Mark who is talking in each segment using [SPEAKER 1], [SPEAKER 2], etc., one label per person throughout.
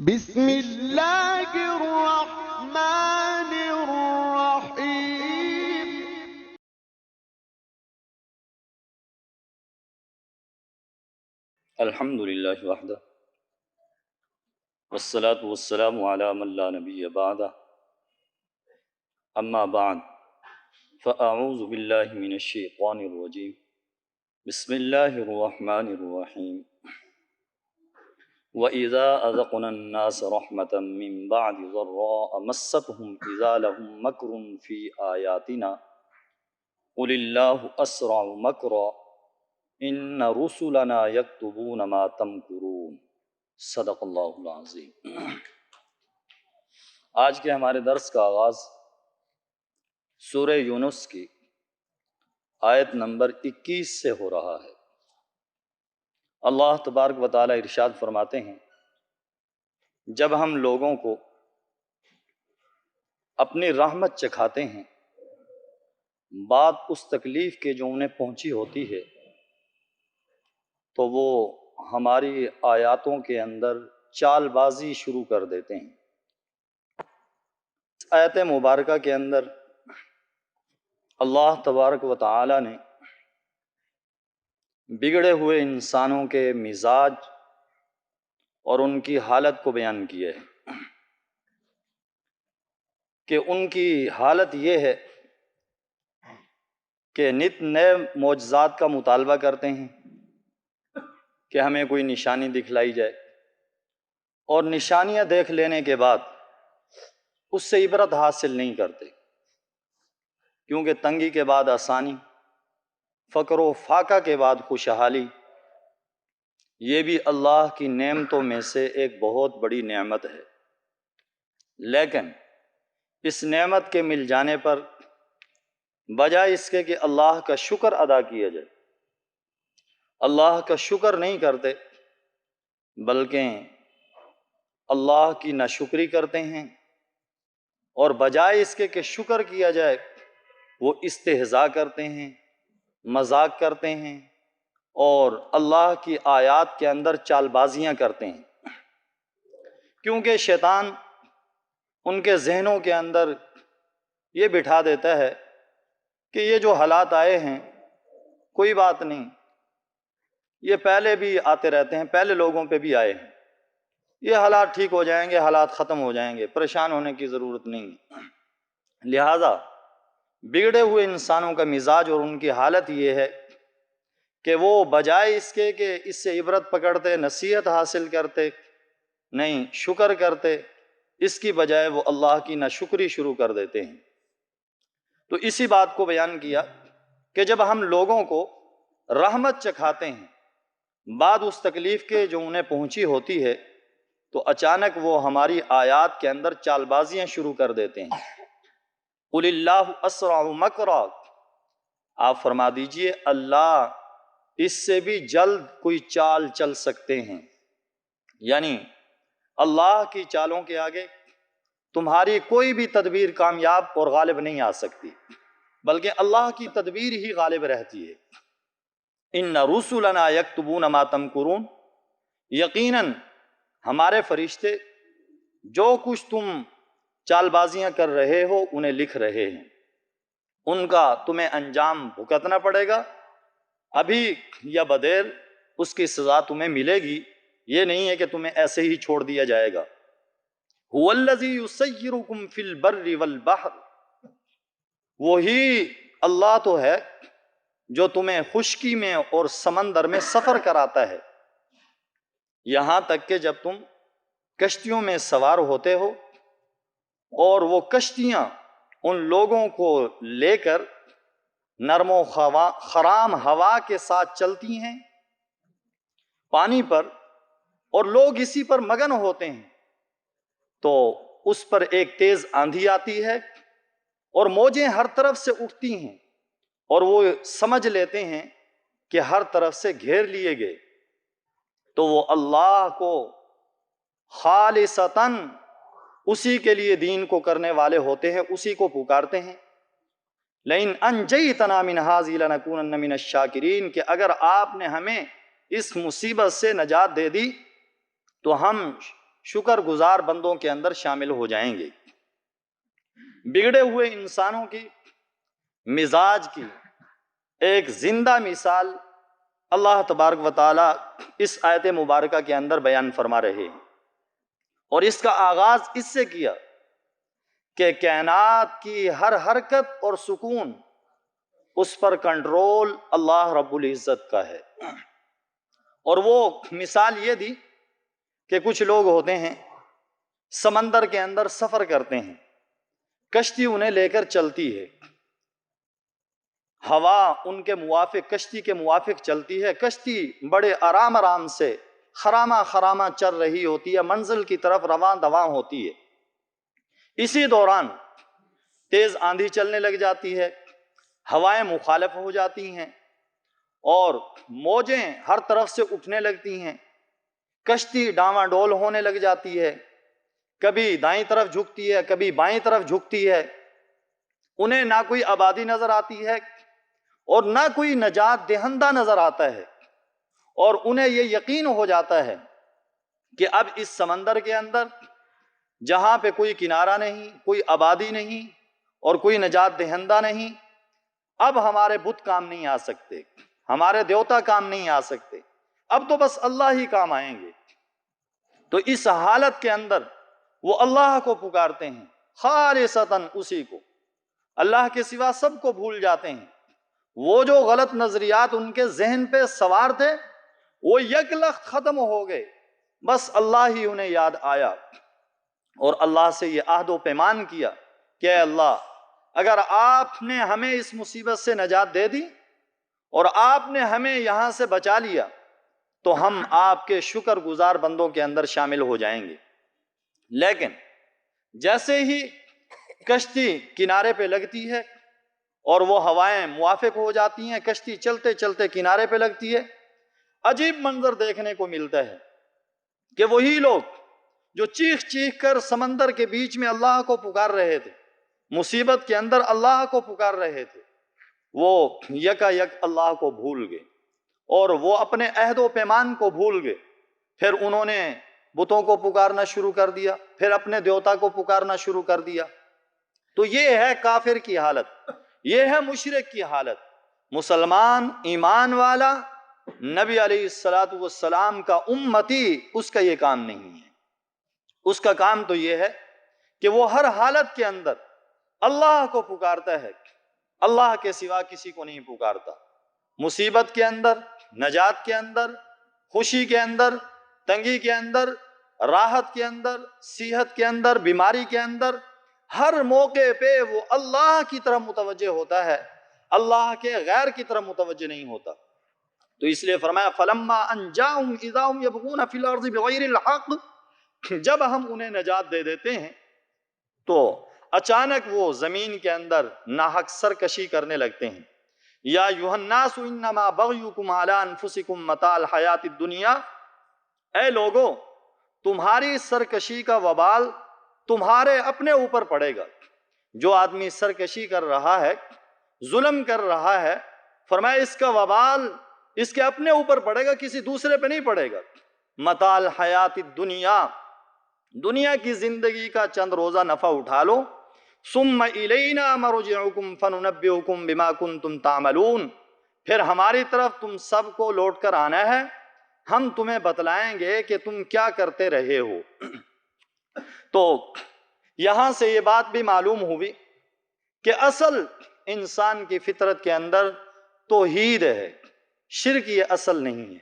[SPEAKER 1] بسم اللہ الرحمن الرحیم۔
[SPEAKER 2] الحمد للہ وحدہ والصلاة والسلام علی من لا نبی بعدہ اما بعد فاعوذ باللہ من الشیطان الرجیم بسم اللہ الرحمن الرحیم وَإِذَا أَذَقْنَا النَّاسَ رَحْمَةً مِّن بَعْدِ ضَرَّاءَ مَسَّتْهُمْ إِذَا لَهُم مَّكْرٌ فِي آيَاتِنَا قُلِ اللَّهُ أَسْرَعُ مَكْرًا إِنَّ رُسُلَنَا يَكْتُبُونَ مَا تَمْكُرُونَ۔ صدق اللہ العظیم۔ آج کے ہمارے درس کا آغاز سورہ یونس کی آیت نمبر 21 سے ہو رہا ہے۔ اللہ تبارک و تعالی ارشاد فرماتے ہیں، جب ہم لوگوں کو اپنی رحمت چکھاتے ہیں بعد اس تکلیف کے جو انہیں پہنچی ہوتی ہے، تو وہ ہماری آیاتوں کے اندر چال بازی شروع کر دیتے ہیں۔ اس آیت مبارکہ کے اندر اللہ تبارک و تعالی نے بگڑے ہوئے انسانوں کے مزاج اور ان کی حالت کو بیان کیا ہے کہ ان کی حالت یہ ہے کہ نت نئے معجزات کا مطالبہ کرتے ہیں کہ ہمیں کوئی نشانی دکھلائی جائے، اور نشانیاں دیکھ لینے کے بعد اس سے عبرت حاصل نہیں کرتے، کیونکہ تنگی کے بعد آسانی، فقر و فاقہ کے بعد خوشحالی، یہ بھی اللہ کی نعمتوں میں سے ایک بہت بڑی نعمت ہے۔ لیکن اس نعمت کے مل جانے پر بجائے اس کے کہ اللہ کا شکر ادا کیا جائے، اللہ کا شکر نہیں کرتے، بلکہ اللہ کی ناشکری کرتے ہیں، اور بجائے اس کے کہ شکر کیا جائے وہ استہزاء کرتے ہیں، مذاق کرتے ہیں، اور اللہ کی آیات کے اندر چال بازیاں کرتے ہیں، کیونکہ شیطان ان کے ذہنوں کے اندر یہ بٹھا دیتا ہے کہ یہ جو حالات آئے ہیں کوئی بات نہیں، یہ پہلے بھی آتے رہتے ہیں، پہلے لوگوں پہ بھی آئے ہیں، یہ حالات ٹھیک ہو جائیں گے، حالات ختم ہو جائیں گے، پریشان ہونے کی ضرورت نہیں۔ لہذا بگڑے ہوئے انسانوں کا مزاج اور ان کی حالت یہ ہے کہ وہ بجائے اس کے کہ اس سے عبرت پکڑتے، نصیحت حاصل کرتے، نہیں شکر کرتے، اس کی بجائے وہ اللہ کی ناشکری شروع کر دیتے ہیں۔ تو اسی بات کو بیان کیا کہ جب ہم لوگوں کو رحمت چکھاتے ہیں بعد اس تکلیف کے جو انہیں پہنچی ہوتی ہے، تو اچانک وہ ہماری آیات کے اندر چال بازیاں شروع کر دیتے ہیں۔ قُلِ اللَّهُ أَسْرَعُ مَكْرًا، آپ فرما دیجئے اللہ اس سے بھی جلد کوئی چال چل سکتے ہیں، یعنی اللہ کی چالوں کے آگے تمہاری کوئی بھی تدبیر کامیاب اور غالب نہیں آ سکتی، بلکہ اللہ کی تدبیر ہی غالب رہتی ہے۔ إِنَّ رُسُلَنَا يَكْتُبُونَ مَا تَمْكُرُونَ، یقیناً ہمارے فرشتے جو کچھ تم چال بازیاں کر رہے ہو انہیں لکھ رہے ہیں، ان کا تمہیں انجام بھگتنا پڑے گا، ابھی یا بدیر اس کی سزا تمہیں ملے گی، یہ نہیں ہے کہ تمہیں ایسے ہی چھوڑ دیا جائے گا۔ هُوَ الَّذِي يُسَيِّرُكُمْ فِي الْبَرِّ وَالْبَحْرِ، وہی اللہ تو ہے جو تمہیں خشکی میں اور سمندر میں سفر کراتا ہے، یہاں تک کہ جب تم کشتیوں میں سوار ہوتے ہو اور وہ کشتیاں ان لوگوں کو لے کر نرم و خرام ہوا کے ساتھ چلتی ہیں پانی پر، اور لوگ اسی پر مگن ہوتے ہیں، تو اس پر ایک تیز آندھی آتی ہے اور موجیں ہر طرف سے اٹھتی ہیں، اور وہ سمجھ لیتے ہیں کہ ہر طرف سے گھیر لیے گئے، تو وہ اللہ کو خالصتاً اسی کے لیے دین کو کرنے والے ہوتے ہیں، اسی کو پکارتے ہیں۔ لَإِنْ أَنْجَيْتَنَا مِنْ هَٰذِهِ لَنَكُونَنَّ مِنَ الشَّاكِرِينَ، کہ اگر آپ نے ہمیں اس مصیبت سے نجات دے دی تو ہم شکر گزار بندوں کے اندر شامل ہو جائیں گے۔ بگڑے ہوئے انسانوں کی مزاج کی ایک زندہ مثال اللہ تبارک و تعالیٰ اس آیت مبارکہ کے اندر بیان فرما رہے ہیں، اور اس کا آغاز اس سے کیا کہ کائنات کی ہر حرکت اور سکون اس پر کنٹرول اللہ رب العزت کا ہے۔ اور وہ مثال یہ دی کہ کچھ لوگ ہوتے ہیں سمندر کے اندر سفر کرتے ہیں، کشتی انہیں لے کر چلتی ہے، ہوا ان کے موافق کشتی کے موافق چلتی ہے، کشتی بڑے آرام سے خرامہ خرامہ چل رہی ہوتی ہے، منزل کی طرف رواں دواں ہوتی ہے۔ اسی دوران تیز آندھی چلنے لگ جاتی ہے، ہوائیں مخالف ہو جاتی ہیں اور موجیں ہر طرف سے اٹھنے لگتی ہیں، کشتی ڈاواں ڈول ہونے لگ جاتی ہے، کبھی دائیں طرف جھکتی ہے، کبھی بائیں طرف جھکتی ہے۔ انہیں نہ کوئی آبادی نظر آتی ہے اور نہ کوئی نجات دہندہ نظر آتا ہے، اور انہیں یہ یقین ہو جاتا ہے کہ اب اس سمندر کے اندر جہاں پہ کوئی کنارہ نہیں، کوئی آبادی نہیں اور کوئی نجات دہندہ نہیں، اب ہمارے بت کام نہیں آ سکتے، ہمارے دیوتا کام نہیں آ سکتے، اب تو بس اللہ ہی کام آئیں گے۔ تو اس حالت کے اندر وہ اللہ کو پکارتے ہیں خالصتاً، اسی کو، اللہ کے سوا سب کو بھول جاتے ہیں۔ وہ جو غلط نظریات ان کے ذہن پہ سوار تھے وہ یک لخت ختم ہو گئے، بس اللہ ہی انہیں یاد آیا، اور اللہ سے یہ عہد و پیمان کیا کہ اے اللہ، اگر آپ نے ہمیں اس مصیبت سے نجات دے دی اور آپ نے ہمیں یہاں سے بچا لیا تو ہم آپ کے شکر گزار بندوں کے اندر شامل ہو جائیں گے۔ لیکن جیسے ہی کشتی کنارے پہ لگتی ہے اور وہ ہوائیں موافق ہو جاتی ہیں، کشتی چلتے چلتے کنارے پہ لگتی ہے، عجیب منظر دیکھنے کو ملتا ہے کہ وہی لوگ جو چیخ چیخ کر سمندر کے بیچ میں اللہ کو پکار رہے تھے، مصیبت کے اندر اللہ کو پکار رہے تھے، وہ یکا یک اللہ کو بھول گئے اور وہ اپنے عہد و پیمان کو بھول گئے۔ پھر انہوں نے بتوں کو پکارنا شروع کر دیا، پھر اپنے دیوتا کو پکارنا شروع کر دیا۔ تو یہ ہے کافر کی حالت، یہ ہے مشرک کی حالت۔ مسلمان ایمان والا نبی علیہ السلام کا امتی، اس کا یہ کام نہیں ہے۔ اس کا کام تو یہ ہے کہ وہ ہر حالت کے اندر اللہ کو پکارتا ہے، اللہ کے سوا کسی کو نہیں پکارتا۔ مصیبت کے اندر، نجات کے اندر، خوشی کے اندر، تنگی کے اندر، راحت کے اندر، صحت کے اندر، بیماری کے اندر، ہر موقع پہ وہ اللہ کی طرف متوجہ ہوتا ہے، اللہ کے غیر کی طرف متوجہ نہیں ہوتا۔ تو اس لیے فرمایا فَلَمَّا أَنْ جَاءَهُمْ إِذَا هُمْ يَبْغُونَ فِي الْأَرْضِ بِغَيْرِ الْحَقِّ، جب ہم انہیں نجات دے دیتے ہیں تو اچانک وہ زمین کے اندر ناحق سرکشی کرنے لگتے ہیں۔ یا ایھا الناس انما بغیکم علی انفسکم متاع الحیات الدنیا، اے لوگو، تمہاری سرکشی کا وبال تمہارے اپنے اوپر پڑے گا۔ جو آدمی سرکشی کر رہا ہے، ظلم کر رہا ہے، فرمایا اس کا وبال اس کے اپنے اوپر پڑے گا، کسی دوسرے پہ نہیں پڑے گا۔ متاع الحیات الدنیا، دنیا کی زندگی کا چند روزہ نفع اٹھا لو، ثم الینا مرجعکم فننبئکم بما کنتم تعملون، پھر ہماری طرف تم سب کو لوٹ کر آنا ہے، ہم تمہیں بتلائیں گے کہ تم کیا کرتے رہے ہو۔ تو یہاں سے یہ بات بھی معلوم ہوئی کہ اصل انسان کی فطرت کے اندر توحید ہے، شرک یہ اصل نہیں ہے۔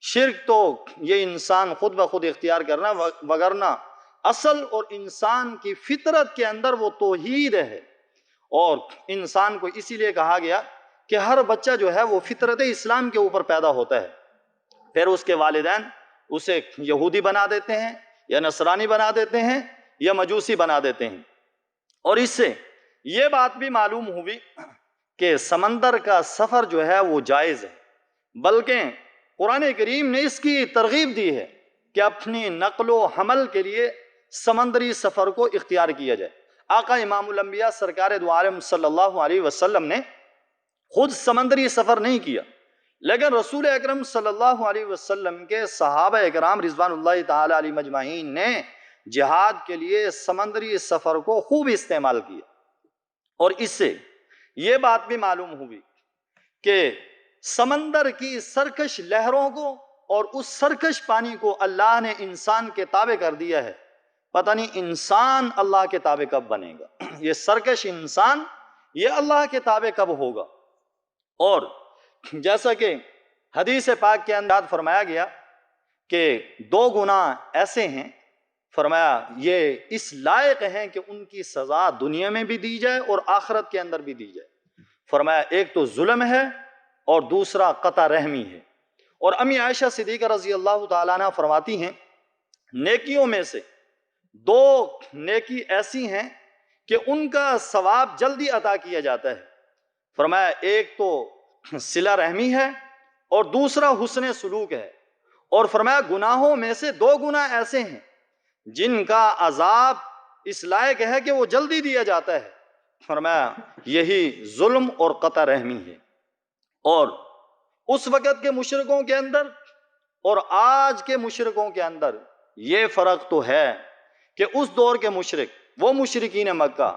[SPEAKER 2] شرک تو یہ انسان خود بخود اختیار کرنا، وگرنہ اصل اور انسان کی فطرت کے اندر وہ توحید ہے۔ اور انسان کو اسی لیے کہا گیا کہ ہر بچہ جو ہے وہ فطرت اسلام کے اوپر پیدا ہوتا ہے، پھر اس کے والدین اسے یہودی بنا دیتے ہیں یا نصرانی بنا دیتے ہیں یا مجوسی بنا دیتے ہیں۔ اور اس سے یہ بات بھی معلوم ہوئی کہ سمندر کا سفر جو ہے وہ جائز ہے، بلکہ قرآن کریم نے اس کی ترغیب دی ہے کہ اپنی نقل و حمل کے لیے سمندری سفر کو اختیار کیا جائے۔ آقا امام الانبیاء سرکار دو عالم صلی اللہ علیہ وسلم نے خود سمندری سفر نہیں کیا، لیکن رسول اکرم صلی اللہ علیہ وسلم کے صحابہ اکرام رضوان اللہ تعالی علیہ مجمعین نے جہاد کے لیے سمندری سفر کو خوب استعمال کیا، اور اس سے یہ بات بھی معلوم ہوئی کہ سمندر کی سرکش لہروں کو اور اس سرکش پانی کو اللہ نے انسان کے تابع کر دیا ہے۔ پتہ نہیں انسان اللہ کے تابع کب بنے گا، یہ سرکش انسان یہ اللہ کے تابع کب ہوگا۔ اور جیسا کہ حدیث پاک کے اندر فرمایا گیا کہ دو گناہ ایسے ہیں، فرمایا یہ اس لائق ہیں کہ ان کی سزا دنیا میں بھی دی جائے اور آخرت کے اندر بھی دی جائے۔ فرمایا ایک تو ظلم ہے اور دوسرا قطع رحمی ہے۔ اور امی عائشہ صدیقہ رضی اللہ تعالیٰ عنہ فرماتی ہیں نیکیوں میں سے دو نیکی ایسی ہیں کہ ان کا ثواب جلدی عطا کیا جاتا ہے۔ فرمایا ایک تو صلہ رحمی ہے اور دوسرا حسن سلوک ہے۔ اور فرمایا گناہوں میں سے دو گناہ ایسے ہیں جن کا عذاب اس لائق ہے کہ وہ جلدی دیا جاتا ہے۔ فرمایا یہی ظلم اور قطع رحمی ہے۔ اور اس وقت کے مشرکوں کے اندر اور آج کے مشرکوں کے اندر یہ فرق تو ہے کہ اس دور کے مشرک وہ مشرکین مکہ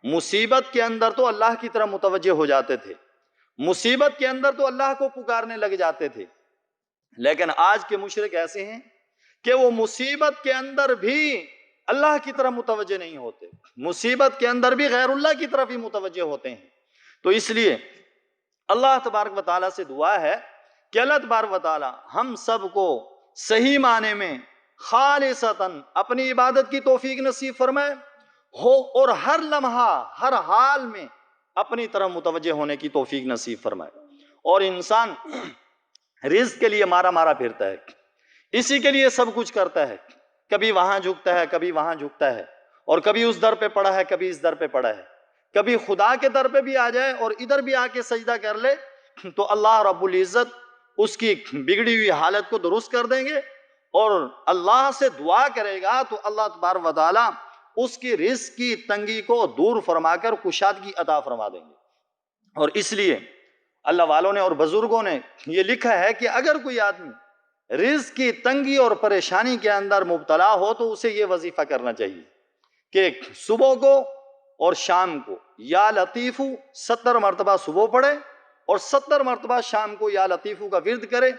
[SPEAKER 2] مصیبت کے اندر تو اللہ کی طرف متوجہ ہو جاتے تھے، مصیبت کے اندر تو اللہ کو پکارنے لگ جاتے تھے، لیکن آج کے مشرک ایسے ہیں کہ وہ مصیبت کے اندر بھی اللہ کی طرف متوجہ نہیں ہوتے، مصیبت کے اندر بھی غیر اللہ کی طرف ہی متوجہ ہوتے ہیں۔ تو اس لیے اللہ تبارک و تعالیٰ سے دعا ہے کہ اللہ تبارک و تعالیٰ ہم سب کو صحیح معنی میں خالصتاً اپنی عبادت کی توفیق نصیب فرمائے ہو، اور ہر لمحہ ہر حال میں اپنی طرف متوجہ ہونے کی توفیق نصیب فرمائے۔ اور انسان رزق کے لیے مارا مارا پھرتا ہے، اسی کے لیے سب کچھ کرتا ہے، کبھی وہاں جھکتا ہے کبھی وہاں جھکتا ہے، اور کبھی اس در پہ پڑا ہے کبھی اس در پہ پڑا ہے، کبھی خدا کے در پہ بھی آ جائے اور ادھر بھی آ کے سجدہ کر لے تو اللہ رب العزت اس کی بگڑی ہوئی حالت کو درست کر دیں گے، اور اللہ سے دعا کرے گا تو اللہ تبارک و تعالیٰ اس کی رزق کی تنگی کو دور فرما کر کشادگی عطا فرما دیں گے۔ اور اس لیے اللہ والوں نے اور بزرگوں نے یہ لکھا ہے کہ اگر کوئی آدمی رزق کی تنگی اور پریشانی کے اندر مبتلا ہو تو اسے یہ وظیفہ کرنا چاہیے کہ صبح کو اور شام کو یا لطیفو 70 مرتبہ صبح پڑھے اور 70 مرتبہ شام کو یا لطیفو کا ورد کرے۔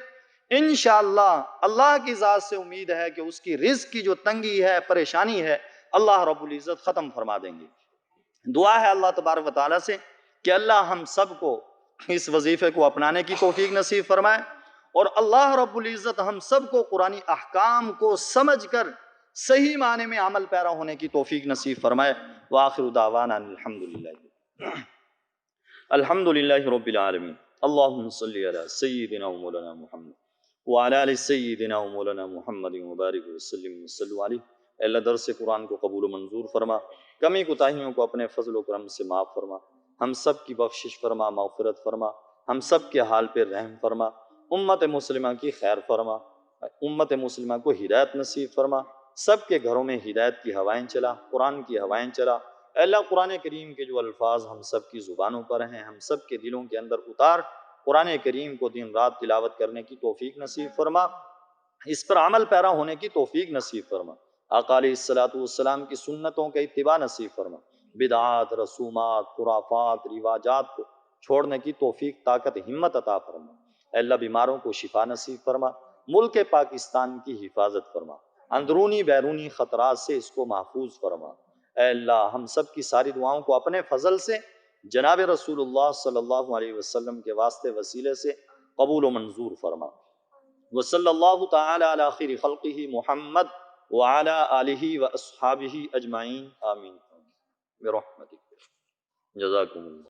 [SPEAKER 2] انشاءاللہ اللہ کی ذات سے امید ہے کہ اس کی رزق کی جو تنگی ہے پریشانی ہے اللہ رب العزت ختم فرما دیں گے۔ دعا ہے اللہ تبارک و تعالیٰ سے کہ اللہ ہم سب کو اس وظیفے کو اپنانے کی توفیق نصیب فرمائے، اور اللہ رب العزت ہم سب کو قرآنی احکام کو سمجھ کر صحیح معنی میں عمل پیرا ہونے کی توفیق نصیب فرمائے۔ وآخر دعوانا الحمدللہ رب العالمین۔ اللہم صلی علی سیدنا و مولانا محمد وعلی آل سیدنا و مولانا محمد وبارک وسلم وصلوا علیہ۔ اے اللہ درس قرآن کو قبول و منظور فرما، کمی کوتاہیوں کو اپنے فضل و کرم سے معاف فرما، ہم سب کی بخشش فرما، مغفرت فرما، ہم سب کے حال پہ رحم فرما، امت مسلمہ کی خیر فرما، امت مسلمہ کو ہدایت نصیب فرما، سب کے گھروں میں ہدایت کی ہوائیں چلا، قرآن کی ہوائیں چلا۔ اے اللہ قرآن کریم کے جو الفاظ ہم سب کی زبانوں پر ہیں ہم سب کے دلوں کے اندر اتار، قرآن کریم کو دن رات تلاوت کرنے کی توفیق نصیب فرما، اس پر عمل پیرا ہونے کی توفیق نصیب فرما، آقا علیہ السلام کی سنتوں کا اتباع نصیب فرما، بدعات، رسومات، خرافات، رواجات کو چھوڑنے کی توفیق، طاقت، ہمت عطا فرما۔ اے اللہ بیماروں کو شفا نصیب فرما، ملک پاکستان کی حفاظت فرما، اندرونی بیرونی خطرات سے اس کو محفوظ فرما۔ اے اللہ ہم سب کی ساری دعاؤں کو اپنے فضل سے جناب رسول اللہ صلی اللہ علیہ وسلم کے واسطے وسیلے سے قبول و منظور فرما۔ وصلی اللہ تعالی علی خیر خلقہ محمد وعلی آلہ واصحابہ اجمعین، آمین برحمتک۔ جزاکم اللہ۔